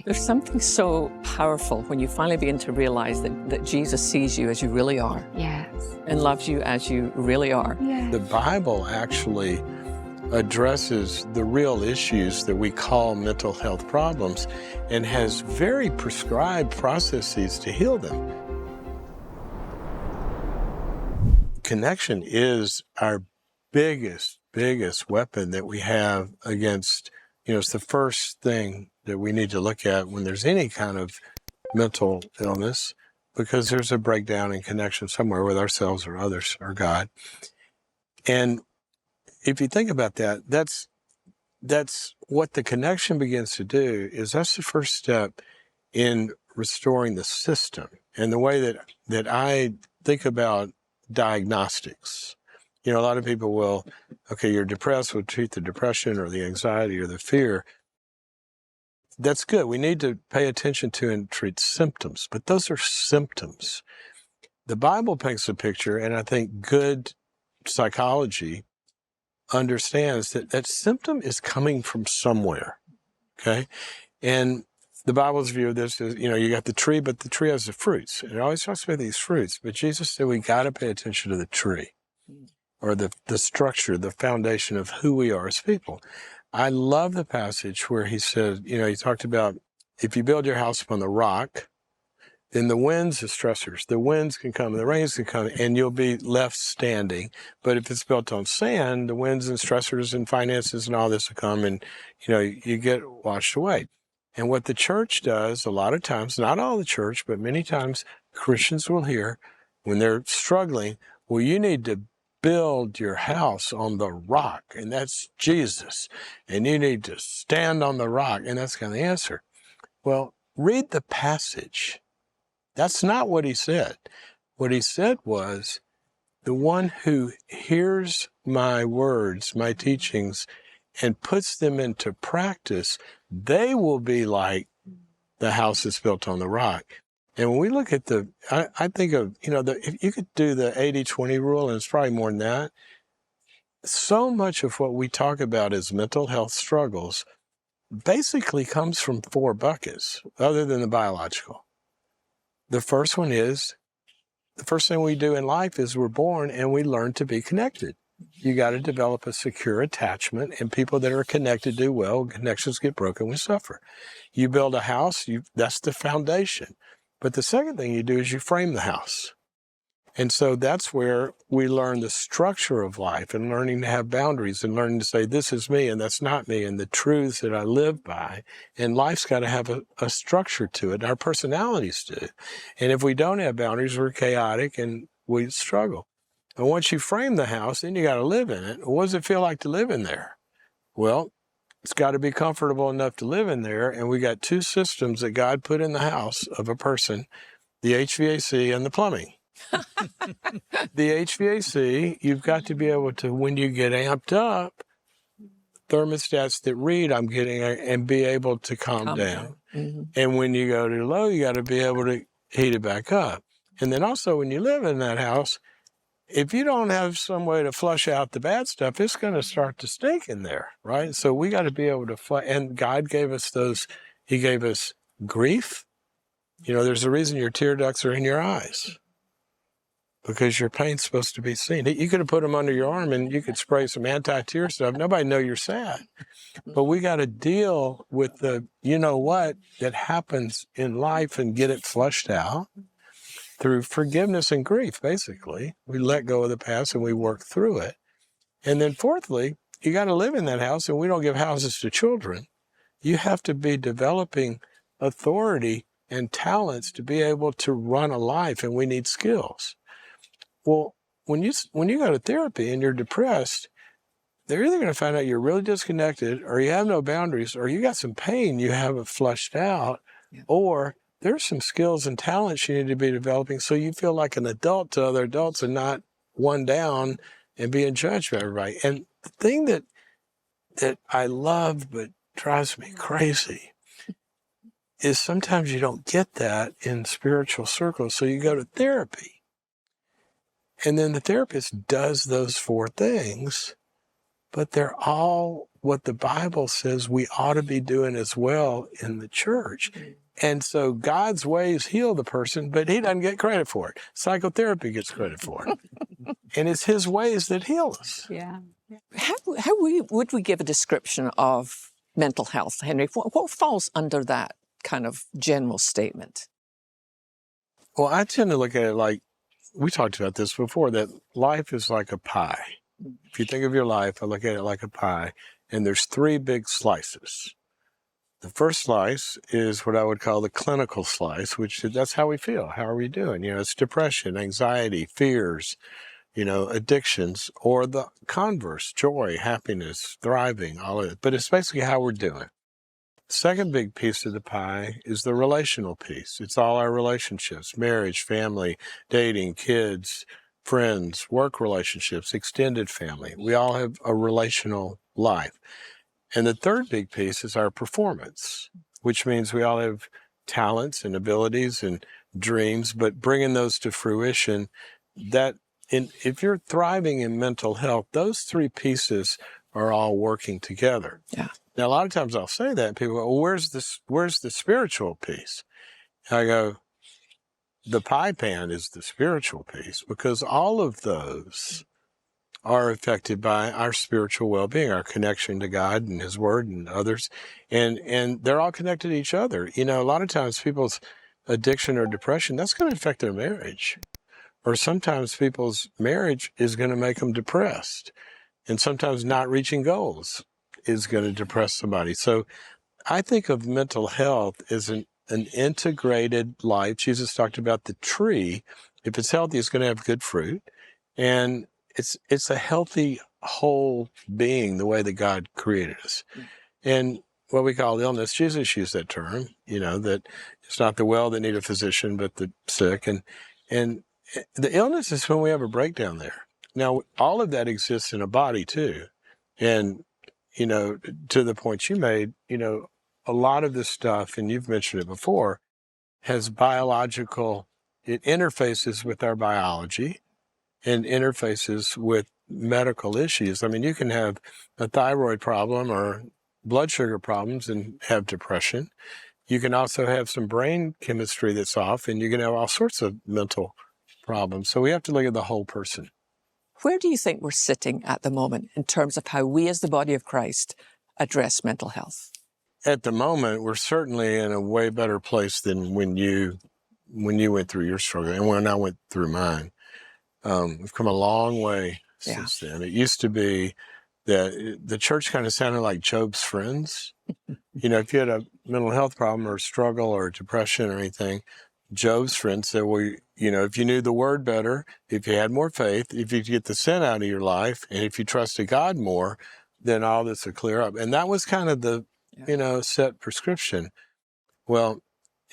There's something so powerful when you finally begin to realize that Jesus sees you as you really are. Yes. And loves you as you really are. Yes. The Bible actually addresses the real issues that we call mental health problems and has very prescribed processes to heal them. Connection is our biggest weapon that we have against, it's the first thing that we need to look at when there's any kind of mental illness, because there's a breakdown in connection somewhere with ourselves or others or God. And if you think about that, that's what the connection begins to do, is that's the first step in restoring the system. And the way that I think about diagnostics, a lot of people will, okay, you're depressed, we'll treat the depression or the anxiety or the fear. That's good. We need to pay attention to and treat symptoms, but those are symptoms. The Bible paints a picture, and I think good psychology understands that symptom is coming from somewhere, okay? And the Bible's view of this is, you got the tree, but the tree has the fruits. And it always talks about these fruits, but Jesus said we got to pay attention to the tree, or the structure, the foundation of who we are as people. I love the passage where he said, he talked about if you build your house upon the rock, then the winds are stressors. The winds can come, the rains can come, and you'll be left standing. But if it's built on sand, the winds and stressors and finances and all this will come, and, you get washed away. And what the church does a lot of times, not all the church, but many times Christians will hear when they're struggling, well, you need to build your house on the rock, and that's Jesus. And you need to stand on the rock, and that's kind of the answer. Well, read the passage. That's not what he said. What he said was, the one who hears my words, my teachings, and puts them into practice, they will be like the house that's built on the rock. And when we look at I think of, if you could do the 80-20 rule, and it's probably more than that, so much of what we talk about as mental health struggles basically comes from 4 buckets, other than the biological. The first one is, the first thing we do in life is we're born and we learn to be connected. You got to develop a secure attachment, and people that are connected do well. Connections get broken, we suffer. You build a house, that's the foundation. But the second thing you do is you frame the house. And so that's where we learn the structure of life, and learning to have boundaries, and learning to say, this is me and that's not me, and the truths that I live by. And life's got to have a structure to it. Our personalities do. And if we don't have boundaries, we're chaotic and we struggle. And once you frame the house, then you got to live in it. What does it feel like to live in there? Well, it's got to be comfortable enough to live in there. And we got 2 systems that God put in the house of a person, the HVAC and the plumbing. The HVAC, you've got to be able to, when you get amped up, thermostats that read, I'm getting, and be able to calm down. Mm-hmm. And when you go to low, you got to be able to heat it back up. And then also when you live in that house, if you don't have some way to flush out the bad stuff, it's going to start to stink in there, right? So we got to be able to and God gave us he gave us grief. There's a reason your tear ducts are in your eyes, because your pain's supposed to be seen. You could have put them under your arm and you could spray some anti-tear stuff. Nobody know you're sad. But we got to deal with the, that happens in life and get it flushed out through forgiveness and grief, basically. We let go of the past and we work through it. And then fourthly, you got to live in that house, and we don't give houses to children. You have to be developing authority and talents to be able to run a life, and we need skills. Well, when you go to therapy and you're depressed, they're either going to find out you're really disconnected, or you have no boundaries, or you got some pain you haven't flushed out, or there's some skills and talents you need to be developing so you feel like an adult to other adults and not one down and being judged by everybody. And the thing that I love but drives me crazy is sometimes you don't get that in spiritual circles, so you go to therapy. And then the therapist does those 4 things, but they're all what the Bible says we ought to be doing as well in the church. And so God's ways heal the person, but he doesn't get credit for it. Psychotherapy gets credit for it. And it's his ways that heal us. Yeah. How would we give a description of mental health, Henry? What falls under that kind of general statement? Well, I tend to look at it like, we talked about this before, that life is like a pie. If you think of your life, I look at it like a pie, and there's 3 big slices. The first slice is what I would call the clinical slice, which that's how we feel. How are we doing? It's depression, anxiety, fears, addictions, or the converse, joy, happiness, thriving, all of it. But it's basically how we're doing. Second big piece of the pie is the relational piece. It's all our relationships, marriage, family, dating, kids, friends, work relationships, extended family. We all have a relational life. And the third big piece is our performance, which means we all have talents and abilities and dreams, but bringing those to fruition, if you're thriving in mental health, those 3 pieces are all working together. Yeah. Now, a lot of times I'll say that, and people go, well, where's the spiritual piece? And I go, the pie pan is the spiritual piece, because all of those are affected by our spiritual well-being, our connection to God and his word and others. And they're all connected to each other. A lot of times people's addiction or depression, that's going to affect their marriage. Or sometimes people's marriage is going to make them depressed. And sometimes not reaching goals is going to depress somebody. So I think of mental health as an integrated life. Jesus talked about the tree. If it's healthy, it's going to have good fruit. And it's a healthy, whole being, the way that God created us. And what we call illness, Jesus used that term, that it's not the well that need a physician, but the sick. And the illness is when we have a breakdown there. Now, all of that exists in a body too. And, to the point you made, a lot of this stuff, and you've mentioned it before, has it interfaces with our biology and interfaces with medical issues. I mean, you can have a thyroid problem or blood sugar problems and have depression. You can also have some brain chemistry that's off, and you can have all sorts of mental problems. So we have to look at the whole person. Where do you think we're sitting at the moment in terms of how we as the body of Christ address mental health? At the moment, we're certainly in a way better place than when you went through your struggle and when I went through mine. We've come a long way since then. It used to be that the church kind of sounded like Job's friends. If you had a mental health problem or struggle or depression or anything, Job's friends said, well, if you knew the word better, if you had more faith, if you could get the sin out of your life, and if you trusted God more, then all this would clear up. And that was kind of the, set prescription. Well,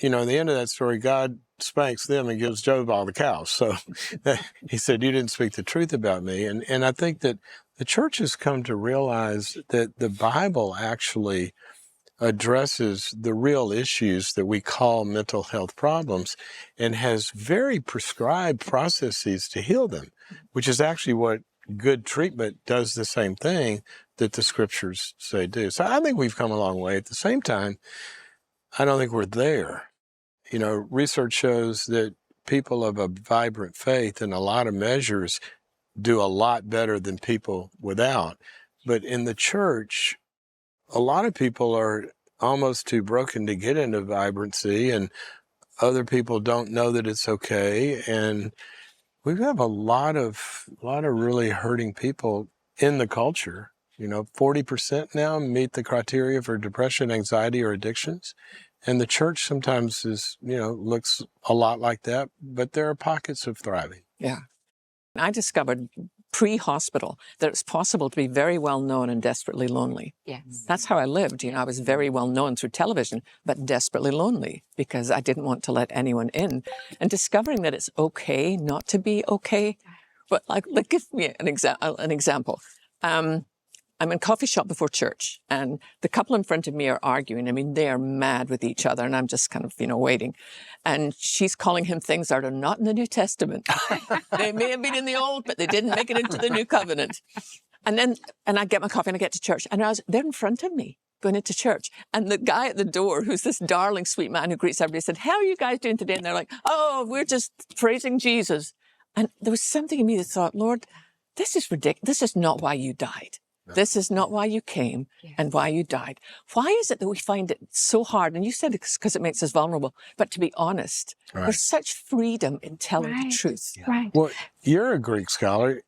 at the end of that story, God spanks them and gives Job all the cows. So he said, you didn't speak the truth about me. And I think that the church has come to realize that the Bible actually addresses the real issues that we call mental health problems and has very prescribed processes to heal them, which is actually what good treatment does, the same thing that the scriptures say do. So I think we've come a long way. At the same time, I don't think we're there. Research shows that people of a vibrant faith in a lot of measures do a lot better than people without. But in the church, a lot of people are almost too broken to get into vibrancy, and other people don't know that it's okay. And we have a lot of really hurting people in the culture. 40% now meet the criteria for depression, anxiety, or addictions. And the church sometimes looks a lot like that, but there are pockets of thriving. Yeah. I discovered pre-hospital that it's possible to be very well known and desperately lonely. Yes. That's how I lived. I was very well known through television, but desperately lonely because I didn't want to let anyone in. And discovering that it's okay not to be okay. But give me an example. I'm in a coffee shop before church, and the couple in front of me are arguing. I mean, they are mad with each other, and I'm just kind of, waiting. And she's calling him things that are not in the New Testament. They may have been in the Old, but they didn't make it into the New Covenant. And I get my coffee and I get to church. And they're in front of me going into church. And the guy at the door, who's this darling, sweet man who greets everybody, said, how are you guys doing today? And they're like, oh, we're just praising Jesus. And there was something in me that thought, Lord, this is ridiculous. This is not why you died. No. This is not why you came and why you died. Why is it that we find it so hard? And you said it's because it makes us vulnerable. But to be honest, there's such freedom in telling the truth. Yeah. Right. Well, you're a Greek scholar.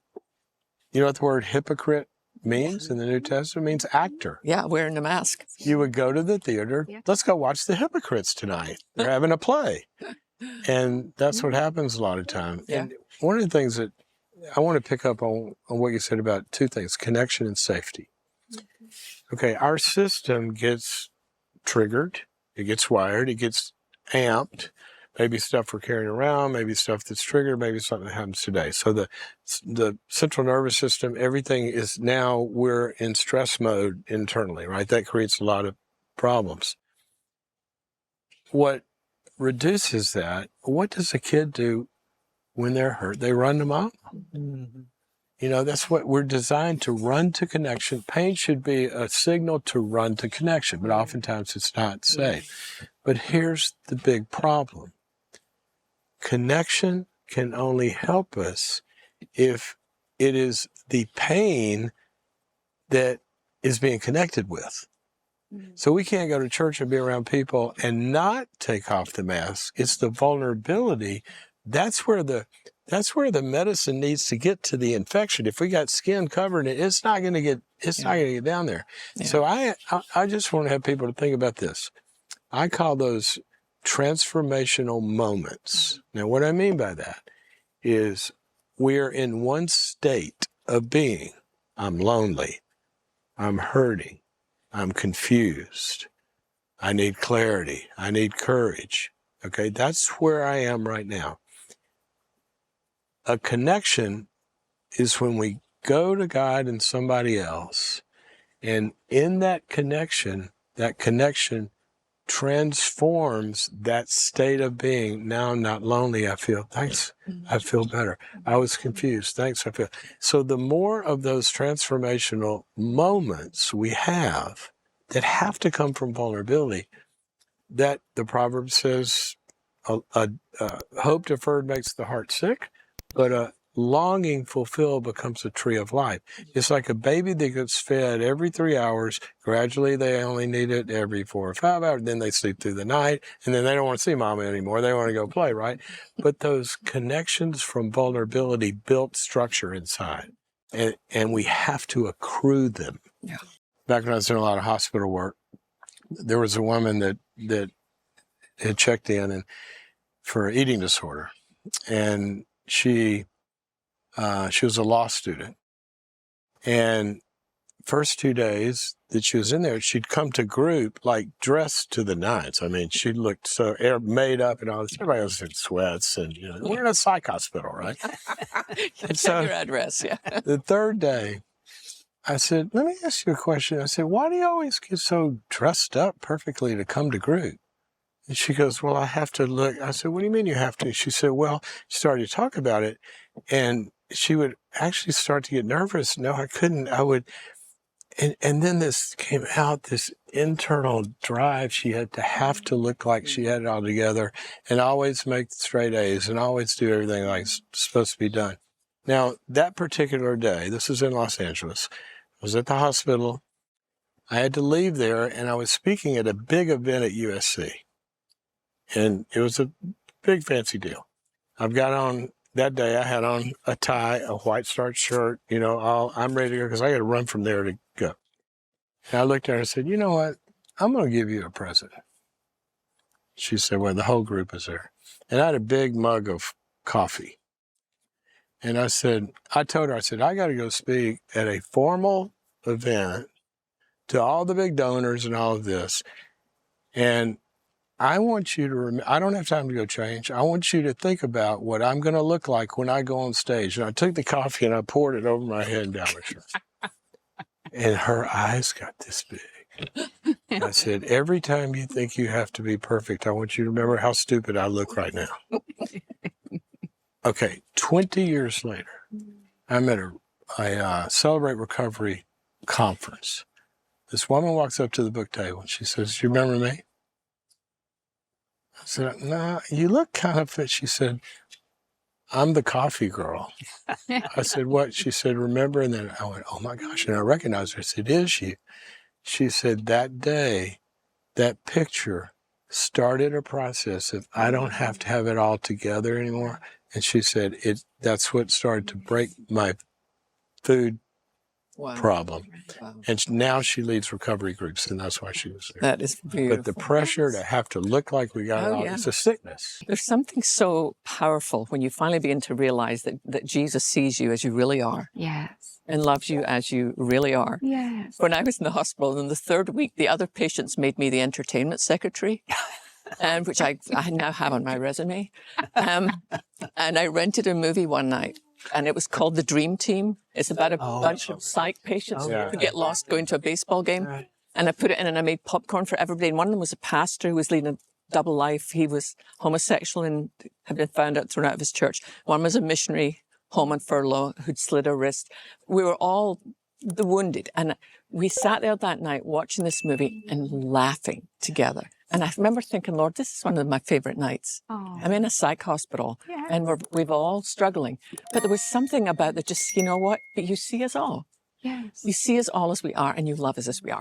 You know what the word hypocrite means in the New Testament? It means actor. Yeah, wearing a mask. You would go to the theater. Yeah. Let's go watch the hypocrites tonight. They're having a play. And that's what happens a lot of times. Yeah. And one of the things that I want to pick up on what you said about two things, connection and safety. Okay, our system gets triggered. It gets wired. It gets amped. Maybe stuff we're carrying around, maybe stuff that's triggered, maybe something that happens today. So the central nervous system, everything is now, we're in stress mode internally, right? That creates a lot of problems. What reduces that, what does a kid do when they're hurt? They run to mom. Mm-hmm. You know, that's what we're designed to run to connection. Pain should be a signal to run to connection, but oftentimes it's not safe. But here's the big problem. Connection can only help us if it is the pain that is being connected with. So we can't go to church and be around people and not take off the mask. It's the vulnerability. That's where the medicine needs to get to the infection. If we got skin covering it, it's not going to get down there. Yeah. So I just want to have people to think about this. I call those transformational moments. Now, what I mean by that is we're in one state of being. I'm lonely. I'm hurting. I'm confused. I need clarity. I need courage. Okay, that's where I am right now. A connection is when we go to God and somebody else, and in that connection transforms that state of being. Now I'm not lonely, I feel, thanks, I feel better. I was confused, thanks, I feel. So the more of those transformational moments we have that have to come from vulnerability, that the proverb says, hope deferred makes the heart sick, but a longing fulfilled becomes a tree of life. It's like a baby that gets fed every 3 hours. Gradually, they only need it every 4 or 5 hours. Then they sleep through the night, and then they don't want to see mama anymore. They want to go play, right? But those connections from vulnerability built structure inside, and we have to accrue them. Yeah. Back when I was doing a lot of hospital work, there was a woman that had checked in and for an eating disorder, and she was a law student. And first 2 days that she was in there, she'd come to group like dressed to the nines. I mean, she looked so made up and all this. Everybody else in sweats, and we're in a psych hospital, right? And so your address, yeah. The third day, I said, let me ask you a question. I said, why do you always get so dressed up perfectly to come to group? And she goes, well, I have to look. I said, what do you mean you have to? She said, well, she started to talk about it, and she would actually start to get nervous. No, I couldn't. I would. And then this came out, this internal drive. She had to have to look like she had it all together and always make straight A's and always do everything like it's supposed to be done. Now, that particular day, this is in Los Angeles, I was at the hospital. I had to leave there, and I was speaking at a big event at USC. And it was a big fancy deal. I've got on, that day I had on a tie, a white starched shirt, I'm ready to go because I got to run from there to go. And I looked at her and said, you know what? I'm going to give you a present. She said, well, the whole group is there. And I had a big mug of coffee. And I told her, I got to go speak at a formal event to all the big donors and all of this. And I want you to I don't have time to go change. I want you to think about what I'm going to look like when I go on stage. And I took the coffee and I poured it over my head and down my shirt. And her eyes got this big. I said, every time you think you have to be perfect, I want you to remember how stupid I look right now. Okay, 20 years later, I'm at Celebrate Recovery conference. This woman walks up to the book table and she says, "Do you remember me?" I said, "No, you look kind of fit." She said, "I'm the coffee girl." I said, "What?" She said, "Remember?" And then I went, "Oh my gosh." And I recognized her. I said, "Is you?" She said, "That day, that picture started a process of I don't have to have it all together anymore." And she said, that's what started to break my food problem. Wow. And now she leads recovery groups, and that's why she was there. That is beautiful. But the pressure to have to look like we got it all, it's a sickness. There's something so powerful when you finally begin to realize that Jesus sees you as you really are. Yes. And loves you as you really are. Yes. When I was in the hospital, in the third week, the other patients made me the entertainment secretary, which I now have on my resume. And I rented a movie one night, and it was called The Dream Team. It's about a bunch of psych patients who get lost going to a baseball game. Right. And I put it in, and I made popcorn for everybody. And one of them was a pastor who was leading a double life. He was homosexual and had been found out, thrown out of his church. One was a missionary home on furlough who'd slit her wrist. We were all the wounded. And we sat there that night watching this movie and laughing together. And I remember thinking, Lord, this is one of my favorite nights. Oh. I'm in a psych hospital and we've all struggling. But there was something about that just, you know what? But you see us all. Yes. You see us all as we are, and you love us as we are.